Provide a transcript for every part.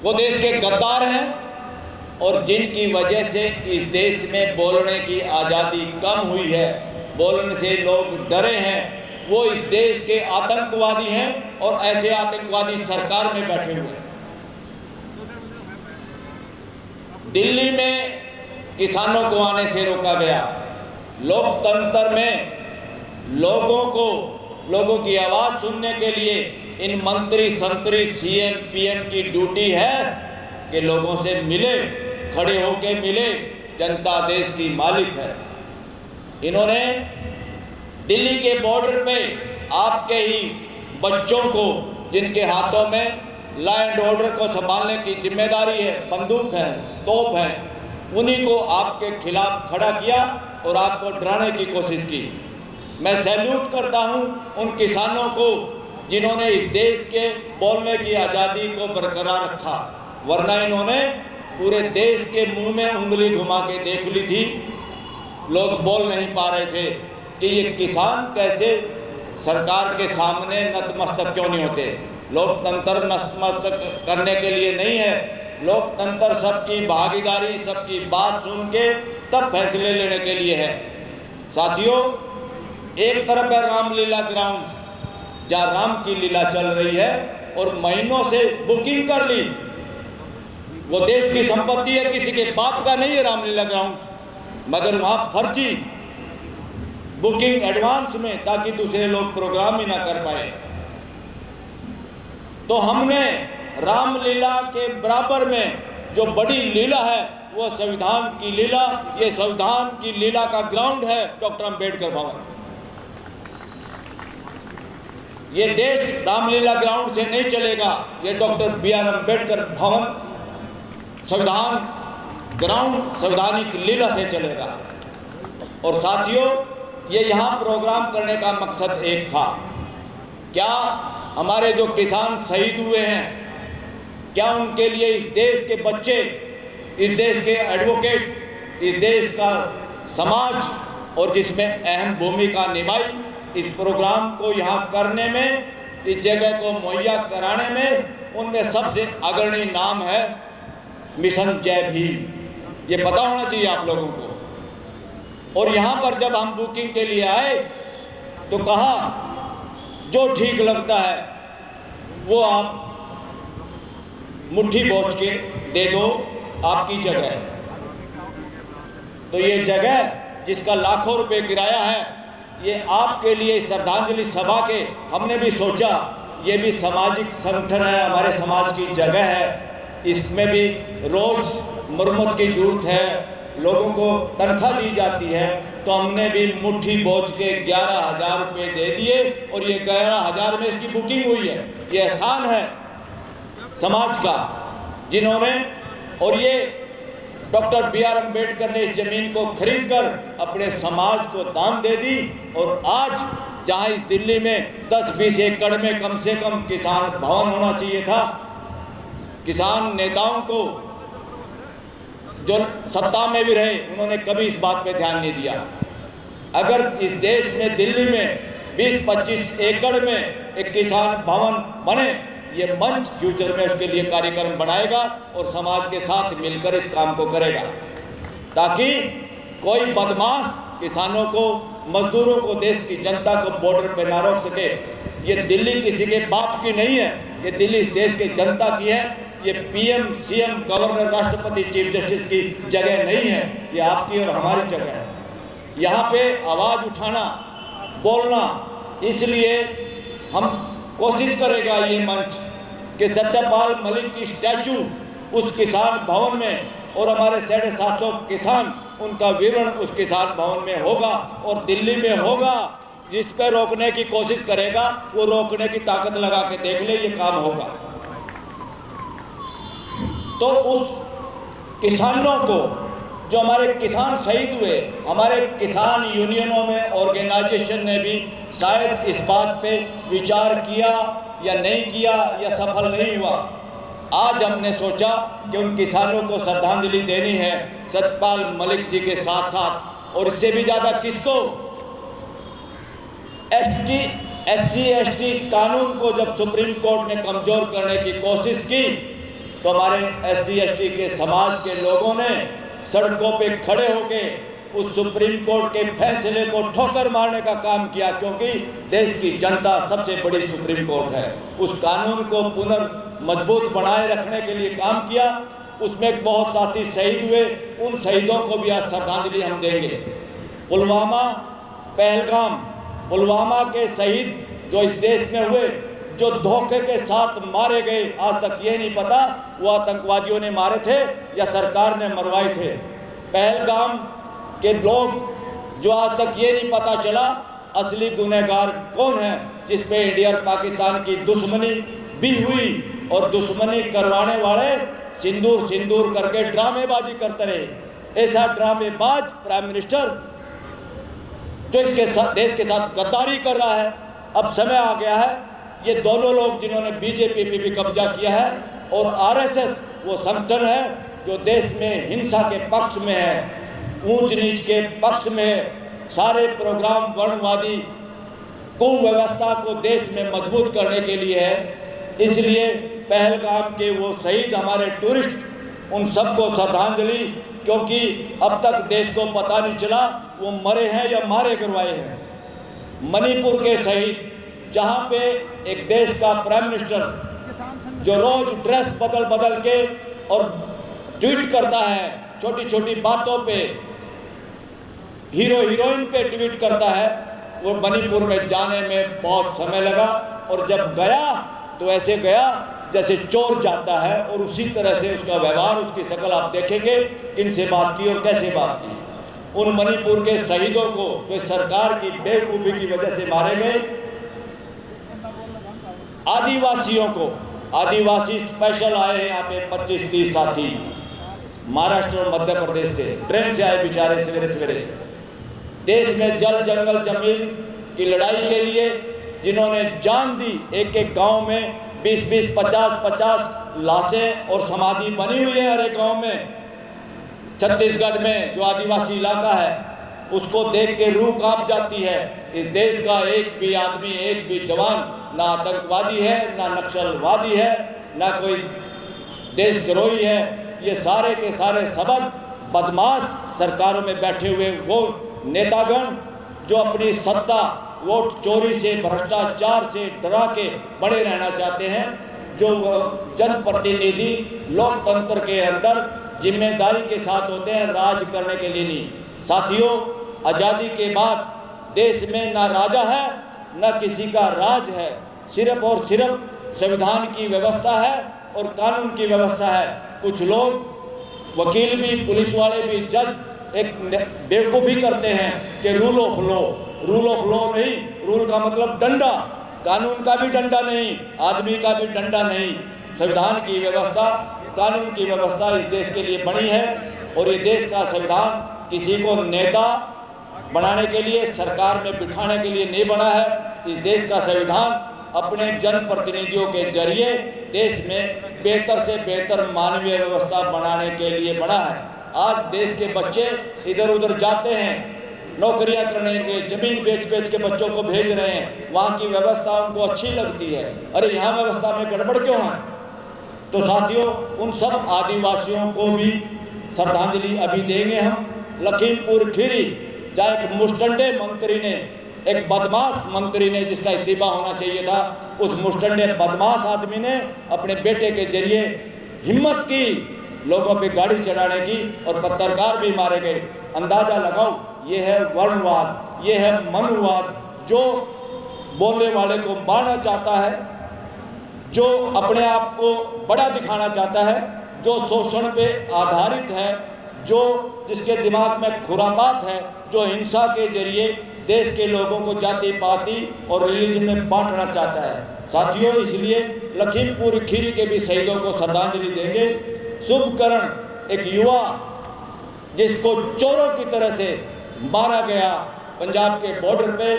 वो देश के गद्दार हैं और जिनकी वजह से इस देश में बोलने की आज़ादी कम हुई है, बोलने से लोग डरे हैं, वो इस देश के आतंकवादी हैं और ऐसे आतंकवादी सरकार में बैठे हुए हैं। दिल्ली में किसानों को आने से रोका गया। लोकतंत्र में लोगों की आवाज़ सुनने के लिए इन मंत्री संतरी सीएम पीएम की ड्यूटी है कि लोगों से मिले, खड़े होके मिले। जनता देश की मालिक है। इन्होंने दिल्ली के बॉर्डर पे आपके ही बच्चों को, जिनके हाथों में लॉ एंड ऑर्डर को संभालने की जिम्मेदारी है, बंदूक है, तोप है, उन्हीं को आपके खिलाफ खड़ा किया और आपको डराने की कोशिश की। मैं सैल्यूट करता हूं उन किसानों को जिन्होंने इस देश के बोलने की आज़ादी को बरकरार रखा, वरना इन्होंने पूरे देश के मुंह में उंगली घुमा के देख ली थी। लोग बोल नहीं पा रहे थे कि ये किसान कैसे सरकार के सामने नतमस्तक क्यों नहीं होते। लोकतंत्र नतमस्तक करने के लिए नहीं है। लोकतंत्र सबकी भागीदारी, सबकी बात सुन के तब फैसले लेने के लिए है। साथियों, एक तरफ है रामलीला ग्राउंड, जहाँ राम की लीला चल रही है और महीनों से बुकिंग कर ली। वो देश की संपत्ति है, किसी के बाप का नहीं है रामलीला ग्राउंड, मगर वहाँ फर्जी बुकिंग एडवांस में, ताकि दूसरे लोग प्रोग्राम ही ना कर पाए। तो हमने रामलीला के बराबर में जो बड़ी लीला है वो संविधान की लीला, ये संविधान की लीला का ग्राउंड है डॉक्टर अंबेडकर भवन। ये देश रामलीला ग्राउंड से नहीं चलेगा, ये डॉक्टर BR अम्बेडकर भवन संविधान ग्राउंड संवैधानिक लीला से चलेगा। और साथियों, ये यहाँ प्रोग्राम करने का मकसद एक था, क्या हमारे जो किसान शहीद हुए हैं, क्या उनके लिए इस देश के बच्चे, इस देश के एडवोकेट, इस देश का समाज और जिसमें अहम भूमिका निभाई, इस प्रोग्राम को यहाँ करने में, इस जगह को मुहैया कराने में, उनमें सबसे अग्रणी नाम है मिशन जय भीम। ये पता होना चाहिए आप लोगों को। और यहाँ पर जब हम बुकिंग के लिए आए तो कहा जो ठीक लगता है वो आप मुट्ठी बोझ के दे दो, आपकी जगह है। तो ये जगह जिसका लाखों रुपए किराया है, ये आपके लिए श्रद्धांजलि सभा के हमने भी सोचा ये भी सामाजिक संगठन है, हमारे समाज की जगह है, इसमें भी रोज मरम्मत की जरूरत है, लोगों को तनख्वाह दी जाती है, तो हमने भी मुट्ठी बोझ के 11,000 रुपये दे दिए और ये 11,000 में इसकी बुकिंग हुई है। ये एहसान है समाज का जिन्होंने, और ये डॉक्टर BR अम्बेडकर ने इस ज़मीन को खरीद कर अपने समाज को दान दे दी। और आज जहाँ इस दिल्ली में 10-20 एकड़ में कम से कम किसान भवन होना चाहिए था, किसान नेताओं को जो सत्ता में भी रहे उन्होंने कभी इस बात पे ध्यान नहीं दिया। अगर इस देश में दिल्ली में 20-25 एकड़ में एक किसान भवन बने, ये मंच फ्यूचर में उसके लिए कार्यक्रम बनाएगा और समाज के साथ मिलकर इस काम को करेगा, ताकि कोई बदमाश किसानों को, मजदूरों को, देश की जनता को बॉर्डर पे ना रोक सके। ये दिल्ली किसी के बाप की नहीं है, ये दिल्ली इस देश की जनता की है। ये PM, CM, गवर्नर, राष्ट्रपति, चीफ जस्टिस की जगह नहीं है, ये आपकी और हमारी जगह है। यहाँ पे आवाज़ उठाना, बोलना, इसलिए हम कोशिश करेगा ये मंच कि सत्यपाल मलिक की स्टैचू उस किसान भवन में और हमारे 750 किसान, उनका विवरण उस किसान भवन में होगा और दिल्ली में होगा। जिस पे रोकने की कोशिश करेगा वो रोकने की ताकत लगा के देख ले, ये काम होगा। तो उस किसानों को, जो हमारे किसान शहीद हुए, हमारे किसान यूनियनों में, ऑर्गेनाइजेशन ने भी शायद इस बात पे विचार किया या नहीं किया या सफल नहीं हुआ। आज हमने सोचा कि उन किसानों को श्रद्धांजलि देनी है सत्यपाल मलिक जी के साथ साथ, और इससे भी ज़्यादा किसको, SC ST कानून को जब सुप्रीम कोर्ट ने कमज़ोर करने की कोशिश की तो हमारे SC ST के समाज के लोगों ने सड़कों पे खड़े होके उस सुप्रीम कोर्ट के फैसले को ठोकर मारने का काम किया, क्योंकि देश की जनता सबसे बड़ी सुप्रीम कोर्ट है। उस कानून को पुनर्मजबूत बनाए रखने के लिए काम किया। उसमें बहुत साथी शहीद हुए, उन शहीदों को भी आज श्रद्धांजलि हम देंगे। पुलवामा, पहलगाम, पुलवामा के शहीद जो इस देश में हुए, जो धोखे के साथ मारे गए, आज तक ये नहीं पता वो आतंकवादियों ने मारे थे या सरकार ने मरवाए थे। पहलगाम के लोग जो आज तक ये नहीं पता चला असली गुनहगार कौन है, जिस पे इंडिया और पाकिस्तान की दुश्मनी भी हुई, और दुश्मनी करवाने वाले सिंदूर सिंदूर करके ड्रामेबाजी करते रहे। ऐसा ड्रामेबाज प्राइम मिनिस्टर जो इसके साथ देश के साथ गद्दारी कर रहा है। अब समय आ गया है, ये दोनों लोग जिन्होंने बीजेपी पे भी कब्जा किया है और RSS वो संगठन है जो देश में हिंसा के पक्ष में है, ऊंच नीच के पक्ष में है, सारे प्रोग्राम वर्णवादी कुव्यवस्था को देश में मजबूत करने के लिए है। इसलिए पहलगाम के वो शहीद हमारे टूरिस्ट, उन सबको श्रद्धांजलि, क्योंकि अब तक देश को पता नहीं चला वो मरे हैं या मारे करवाए हैं। मणिपुर के शहीद, जहाँ पे एक देश का प्राइम मिनिस्टर जो रोज ड्रेस बदल बदल के और ट्वीट करता है, छोटी छोटी बातों पे, हीरो हीरोइन पे ट्वीट करता है, वो मणिपुर में जाने में बहुत समय लगा, और जब गया तो ऐसे गया जैसे चोर जाता है, और उसी तरह से उसका व्यवहार, उसकी शक्ल आप देखेंगे, इनसे बात की और कैसे बात की। उन मणिपुर के शहीदों को जो सरकार की बेवकूफ़ी की वजह से मारे गए, आदिवासियों को, आदिवासी स्पेशल आए हैं यहाँ पे 25-30 साथी महाराष्ट्र और मध्य प्रदेश से, ट्रेन से आए बेचारे सवेरे सवेरे। देश में जल जंगल जमीन की लड़ाई के लिए जिन्होंने जान दी, एक एक गांव में 20-20, 50-50 लाशें और समाधि बनी हुई है हर एक गाँव में। छत्तीसगढ़ में जो आदिवासी इलाका है उसको देख के रूह कांप जाती है। इस देश का एक भी आदमी, एक भी जवान ना आतंकवादी है, ना नक्सलवादी है, ना कोई देशद्रोही है। ये सारे के सारे सबक बदमाश सरकारों में बैठे हुए वो नेतागण जो अपनी सत्ता, वोट चोरी से, भ्रष्टाचार से डरा के बड़े रहना चाहते हैं, जो जनप्रतिनिधि लोकतंत्र के अंदर जिम्मेदारी के साथ होते हैं, राज करने के लिए नहीं। साथियों, आज़ादी के बाद देश में ना राजा है ना किसी का राज है, सिर्फ और सिर्फ संविधान की व्यवस्था है और कानून की व्यवस्था है। कुछ लोग, वकील भी, पुलिस वाले भी, जज एक बेवकूफ़ी करते हैं कि rule of law, rule of law नहीं, रूल का मतलब डंडा, कानून का भी डंडा नहीं, आदमी का भी डंडा नहीं। संविधान की व्यवस्था, कानून की व्यवस्था इस देश के लिए बनी है, और ये देश का संविधान किसी को नेता बनाने के लिए, सरकार में बिठाने के लिए नहीं बना है। इस देश का संविधान अपने जनप्रतिनिधियों के जरिए देश में बेहतर से बेहतर मानवीय व्यवस्था बनाने के लिए बना है। आज देश के बच्चे इधर उधर जाते हैं, नौकरियां करने के, जमीन बेच बेच के बच्चों को भेज रहे हैं, वहाँ की व्यवस्था उनको अच्छी लगती है। अरे यहाँ व्यवस्था में गड़बड़ क्यों है? तो साथियों, उन सब आदिवासियों को भी श्रद्धांजलि अभी देंगे हम। लखीमपुर खीरी, जहाँ एक मुस्टंडे मंत्री ने, एक बदमाश मंत्री ने जिसका इस्तीफा होना चाहिए था, उस मुस्टंडे बदमाश आदमी ने अपने बेटे के जरिए हिम्मत की लोगों पे गाड़ी चढ़ाने की, और पत्रकार भी मारे गए। अंदाज़ा लगाओ, ये है वर्णवाद, ये है मनुवाद, जो बोलने वाले को मारना चाहता है, जो अपने आप को बड़ा दिखाना चाहता है, जो शोषण पे आधारित है, जो जिसके दिमाग में खुरापात है, जो हिंसा के जरिए देश के लोगों को जाति पाति और रिलीजन में बांटना चाहता है। साथियों, इसलिए लखीमपुर खीरी के भी शहीदों को श्रद्धांजलि देंगे। शुभकरण, एक युवा जिसको चोरों की तरह से मारा गया पंजाब के बॉर्डर पे,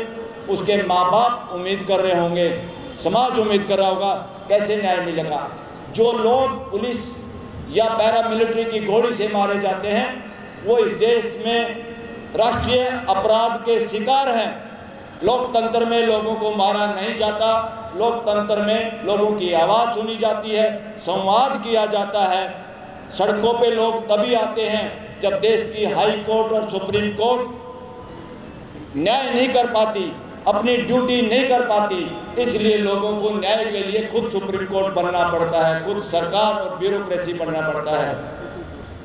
उसके माँ बाप उम्मीद कर रहे होंगे, समाज उम्मीद कर रहा होगा कैसे न्याय मिलेगा। जो लोग पुलिस या पैरामिलिट्री की गोली से मारे जाते हैं, वो इस देश में राष्ट्रीय अपराध के शिकार हैं। लोकतंत्र में लोगों को मारा नहीं जाता, लोकतंत्र में लोगों की आवाज़ सुनी जाती है, संवाद किया जाता है। सड़कों पे लोग तभी आते हैं जब देश की हाई कोर्ट और सुप्रीम कोर्ट न्याय नहीं कर पाती, अपनी ड्यूटी नहीं कर पाती, इसलिए लोगों को न्याय के लिए खुद सुप्रीम कोर्ट बनना पड़ता है, खुद सरकार और ब्यूरोक्रेसी बनना पड़ता है।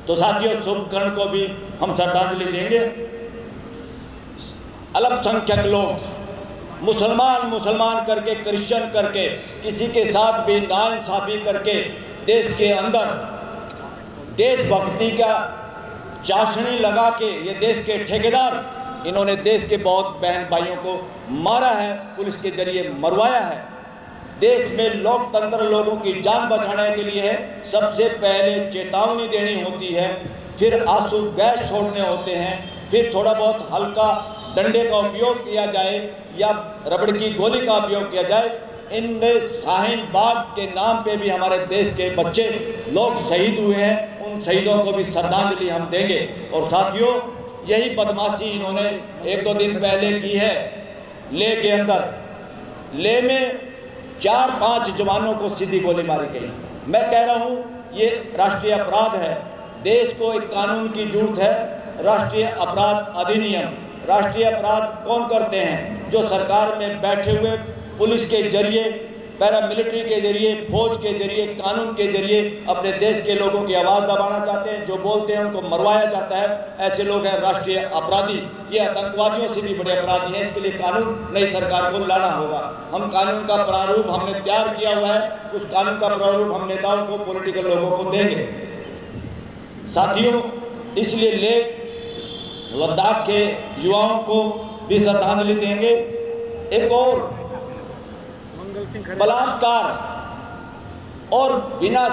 तो साथियों, शुभकर्ण को भी हम श्रद्धांजलि देंगे। अल्पसंख्यक लोग मुसलमान करके, क्रिश्चियन करके, किसी के साथ भी नाइंसाफ़ी करके देश के अंदर देशभक्ति का चाशनी लगा के ये देश के ठेकेदार, इन्होंने देश के बहुत बहन भाइयों को मारा है, पुलिस के जरिए मरवाया है। देश में लोकतंत्र लोगों की जान बचाने के लिए है, सबसे पहले चेतावनी देनी होती है, फिर आंसू गैस छोड़ने होते हैं, फिर थोड़ा बहुत हल्का डंडे का उपयोग किया जाए या रबड़ की गोली का उपयोग किया जाए। इनमें शाहीन बाग के नाम पे भी हमारे देश के बच्चे लोग शहीद हुए हैं, उन शहीदों को भी श्रद्धांजलि हम देंगे। और साथियों, यही बदमाशी इन्होंने 1-2 दिन पहले की है ले के अंदर। ले में 4-5 जवानों को सीधी गोली मारी गई। मैं कह रहा हूँ ये राष्ट्रीय अपराध है, देश को एक कानून की जरूरत है, राष्ट्रीय अपराध अधिनियम। राष्ट्रीय अपराध कौन करते हैं? जो सरकार में बैठे हुए पुलिस के जरिए, पैरामिलिट्री के जरिए, फौज के जरिए, कानून के जरिए अपने देश के लोगों की आवाज़ दबाना चाहते हैं, जो बोलते हैं उनको मरवाया जाता है। ऐसे लोग हैं राष्ट्रीय अपराधी। ये आतंकवादियों से भी बड़े अपराधी हैं। इसके लिए कानून नई सरकार को लाना होगा। हम कानून का प्रारूप हमने तैयार किया हुआ है, उस कानून का प्रारूप हम नेताओं को, पॉलिटिकल लोगों को देंगे। साथियों, इसलिए ले लद्दाख के युवाओं को भी श्रद्धांजलि देंगे। एक और बलात्कार और बिना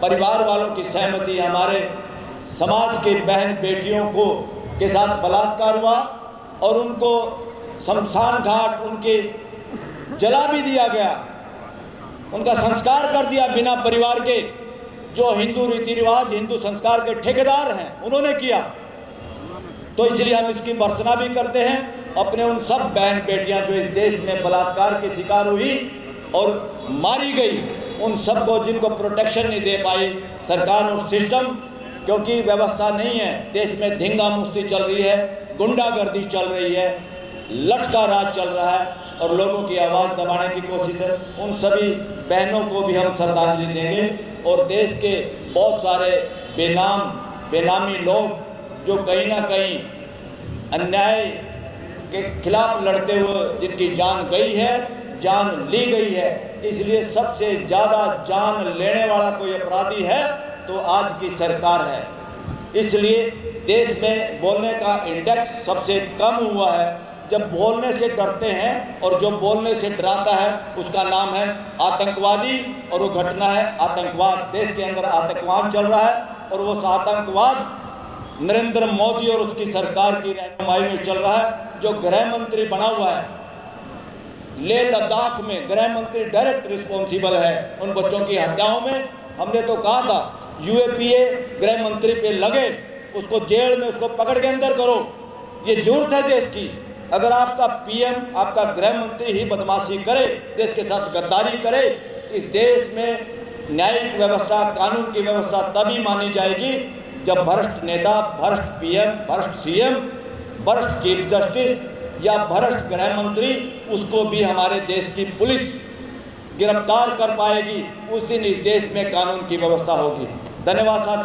परिवार वालों की सहमति हमारे समाज के बहन बेटियों को के साथ बलात्कार हुआ और उनको शमशान घाट उनके जला भी दिया गया, उनका संस्कार कर दिया बिना परिवार के। जो हिंदू रीति रिवाज, हिंदू संस्कार के ठेकेदार हैं, उन्होंने किया। तो इसलिए हम इसकी भर्त्सना भी करते हैं। अपने उन सब बहन बेटियां जो इस देश में बलात्कार की शिकार हुई और मारी गई, उन सबको जिनको प्रोटेक्शन नहीं दे पाई सरकार और सिस्टम, क्योंकि व्यवस्था नहीं है, देश में धींगा मुश्ती चल रही है, गुंडागर्दी चल रही है, लटका राज चल रहा है और लोगों की आवाज़ दबाने की कोशिश है। उन सभी बहनों को भी हम श्रद्धांजलि देंगे। और देश के बहुत सारे बेनामी लोग जो कहीं ना कहीं अन्याय के खिलाफ लड़ते हुए जिनकी जान गई है, जान ली गई है, इसलिए सबसे ज़्यादा जान लेने वाला कोई अपराधी है तो आज की सरकार है। इसलिए देश में बोलने का इंडेक्स सबसे कम हुआ है। जब बोलने से डरते हैं और जो बोलने से डराता है उसका नाम है आतंकवादी, और वो घटना है आतंकवाद। देश के अंदर आतंकवाद चल रहा है और वो आतंकवाद नरेंद्र मोदी और उसकी सरकार की रहनुमाई में चल रहा है। जो गृह मंत्री बना हुआ है लेह लद्दाख में, गृह मंत्री डायरेक्ट रिस्पॉन्सिबल है उन बच्चों की हत्याओं में। हमने तो कहा था यूएपीए गृह मंत्री पे लगे, उसको जेल में, उसको पकड़ के अंदर करो। ये जरूरत है देश की। अगर आपका पीएम, आपका गृह मंत्री ही बदमाशी करे, देश के साथ गद्दारी करे, इस देश में न्यायिक व्यवस्था, कानून की व्यवस्था तभी मानी जाएगी जब भ्रष्ट नेता, भ्रष्ट पीएम, भ्रष्ट सीएम, भ्रष्ट चीफ जस्टिस या भ्रष्ट गृह मंत्री, उसको भी हमारे देश की पुलिस गिरफ्तार कर पाएगी। उस दिन इस देश में कानून की व्यवस्था होगी। धन्यवाद साथियों।